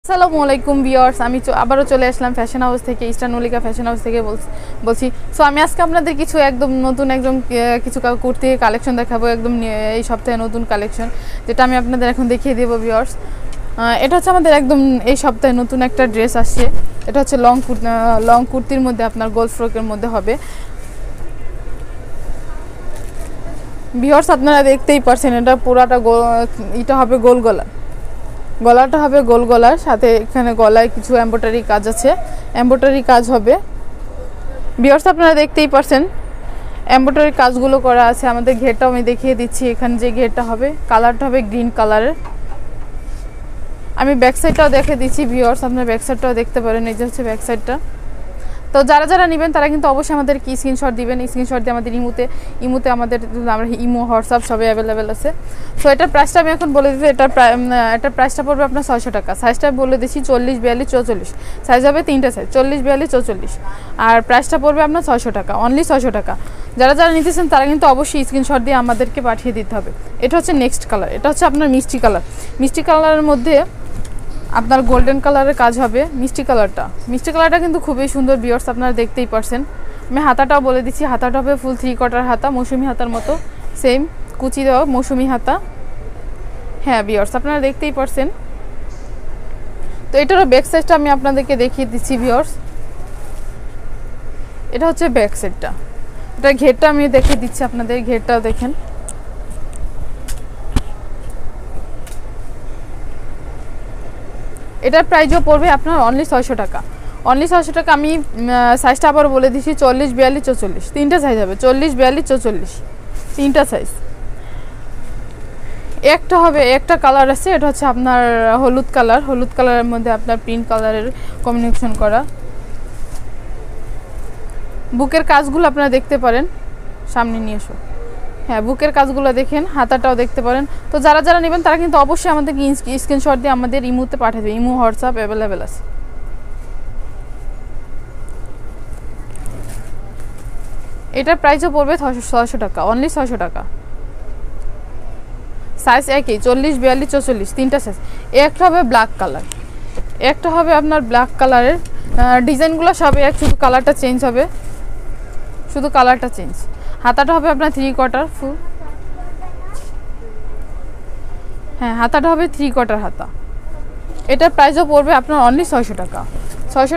আসসালামু আলাইকুম ভিউয়ার্স, আমি আবারও চলে আসলাম ফ্যাশন হাউস থেকে, ইস্টার্ন মল্লিকা ফ্যাশন হাউস থেকে বলছি। সো আমি আজকে আপনাদের কিছু একদম নতুন কিছু কুর্তি কালেকশন দেখাবো, একদম এই সপ্তাহে নতুন কালেকশন, যেটা আমি আপনাদের এখন দেখিয়ে দেবো ভিউয়ার্স। এটা হচ্ছে আমাদের একদম এই সপ্তাহে নতুন একটা ড্রেস আসছে। এটা হচ্ছে লং কুর্তির মধ্যে আপনার গোল ফ্রকের মধ্যে হবে ভিউয়ার্স। আপনারা দেখতেই পারছেন, এটা পুরাটা এটা হবে গোল গলাটা হবে গোল গলার সাথে এখানে গলায় কিছু এমব্রয়ডারি কাজ আছে, এমব্রয়ডারি কাজ হবে ভিউয়ার্স। আপনারা দেখতেই পারছেন এমব্রয়ডারি কাজগুলো করা আছে। আমাদের ঘেরটাও আমি দেখিয়ে দিচ্ছি। এখানে যে ঘেরটা হবে, কালারটা হবে গ্রিন কালারের। আমি ব্যাক সাইডটাও দেখে দিচ্ছি ভিউয়ার্স, আপনারা ব্যাক সাইডটাও দেখতে পারেন। এই যে হচ্ছে ব্যাক সাইডটা। তো যারা নেবেন তারা কিন্তু অবশ্যই আমাদের কি স্ক্রিনশট দিবেন। স্ক্রিনশট দিয়ে আমাদের ইমুতে আমাদের আমরা ইমো হোয়াটসঅ্যাপ সবই অ্যাভেলেবেল আছে। সো এটার প্রাইসটা আমি এখন বলে দিচ্ছি। এটার প্রাইসটা পড়বে আপনার 600 টাকা। সাইজটা বলে দিচ্ছি 40, 42, 44 সাইজ হবে, তিনটা সাইজ 40, 42, 44। আর প্রাইসটা পড়বে আপনার 600 টাকা, অনলি 600 টাকা। যারা নিতেছেন তারা কিন্তু অবশ্যই স্ক্রিনশট দিয়ে আমাদেরকে পাঠিয়ে দিতে হবে। এটা হচ্ছে নেক্সট কালার, এটা হচ্ছে আপনার মিষ্টি কালারের মধ্যে আপনার গোল্ডেন কালারের কাজ হবে। মিষ্টি কালারটা কিন্তু খুবই সুন্দর ভিউয়ার্স, আপনারা দেখতেই পারছেন। আমি হাতাটাও বলে দিচ্ছি, হাতাটা হবে ফুল 3 কোয়ার্টার হাতা, মৌসুমি হাতার মতো সেম কুচি দেওয়া মৌসুমি হাতা। হ্যাঁ ভিউয়ার্স, আপনারা দেখতেই পারছেন। তো এটারও ব্যাক সাইডটা আমি আপনাদেরকে দেখিয়ে দিচ্ছি ভিউয়ার্স। এটা হচ্ছে ব্যাক সাইডটা, এটা ঘেরটা আমি দেখিয়ে দিচ্ছি আপনাদের। ঘেরটাও দেখেন। এটার প্রাইসও পড়বে আপনার অনলি 600 টাকা, অনলি 600 টাকা। আমি সাইজটা আবার বলে দিচ্ছি 40, 42, 44 তিনটা সাইজ হবে। 40, 42, 44 তিনটা সাইজ। একটা হবে, একটা কালার আছে, এটা হচ্ছে আপনার হলুদ কালারের মধ্যে আপনার প্রিন্ট কালারের কম্বিনেশন করা। বুকের কাজগুলো আপনারা দেখতে পারেন, সামনে নিয়ে এসো। হ্যাঁ, বুকের কাজগুলো দেখেন, হাতাটাও দেখতে পারেন। তো যারা নেবেন তারা কিন্তু অবশ্যই আমাদেরকে স্ক্রিনশট দিয়ে আমাদের ইমোতে পাঠিয়ে দেবে। ইমো হোয়াটসঅ্যাপ অ্যাভেলেবেল আছে। এটার প্রাইসও পড়বে 600 টাকা, অনলি 600 টাকা। সাইজ একই 40, 42, 44 তিনটা সাইজ। একটা হবে ব্ল্যাক কালার, একটা হবে আপনার ব্ল্যাক কালারের। ডিজাইনগুলো সবই এক, শুধু কালারটা চেঞ্জ হবে, শুধু কালারটা চেঞ্জ। হাতাটা হবে আপনার 3 কোয়ার্টার ফুল। হ্যাঁ, হাতাটা হবে 3 কোয়ার্টার হাতা। এটার প্রাইসও পড়বে আপনার অনলি 600 টাকা, 600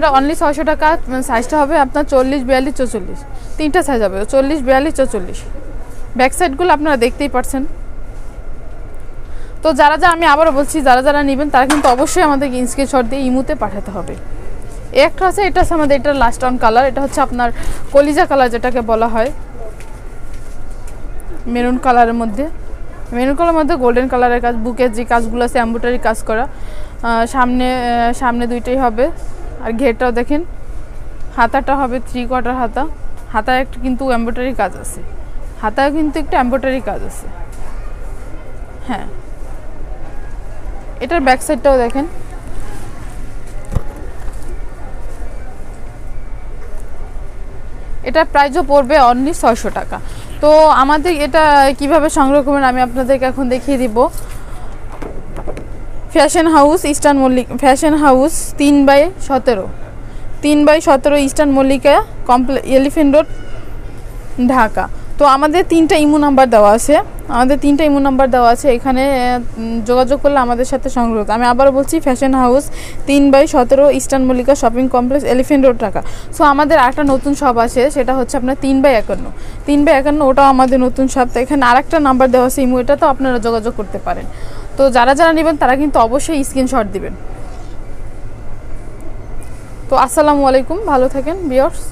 টাকা। সাইজটা হবে আপনার 40, 42, 44 তিনটা সাইজ হবে, 40, 42, 44। ব্যাক সাইডগুলো আপনারা দেখতেই পারছেন। তো আমি আবারও বলছি, যারা নেবেন তারা কিন্তু অবশ্যই আমাদেরকে স্ক্রিনশট দিয়ে ইমোতে পাঠাতে হবে। একটা আছে, এটা হচ্ছে আমাদের এটা লাস্ট অন কালার। এটা হচ্ছে আপনার কলিজা কালার যেটাকে বলা হয়, মেরুন কালারের মধ্যে গোল্ডেন কালারের কাজ। বুকের যে কাজগুলো আছে এমব্রয়ডারি কাজ করা। সামনে দুইটাই হবে। আর ঘেরটাও দেখেন, হাতাটা হবে 3 কোয়ার্টার হাতা। হাতায় একটা কিন্তু এমব্রয়ডারি কাজ আছে, হ্যাঁ। এটার ব্যাক সাইডটাও দেখেন। এটার প্রাইসও পড়বে অনলি 600 টাকা। তো আমাদের এটা কিভাবে সংগ্রহ করবেন আমি আপনাদেরকে এখন দেখিয়ে দিব। Fashion house eastern Mallika, fashion house 3/17 eastern Mallika elephant road, Dhaka. তো আমাদের 3টা ইমো নাম্বার দেওয়া আছে, এখানে যোগাযোগ করলে আমাদের সাথে সংগ্রহ। আমি আবারও বলছি, fashion house 3/17 eastern Mallika shopping complex, elephant road, Dhaka. So আমাদের একটা নতুন শপ আছে, সেটা হচ্ছে আপনার 3/51, ওটাও আমাদের নতুন শপ। তো এখানে আরেকটা নাম্বার দেওয়া আছে ইমো, এটা তো আপনারা যোগাযোগ করতে পারেন। তো যারা নেবেন তারা কিন্তু অবশ্যই স্ক্রিনশট দিবেন। তো আসসালামু আলাইকুম, ভালো থাকেন ভিউয়ার্স।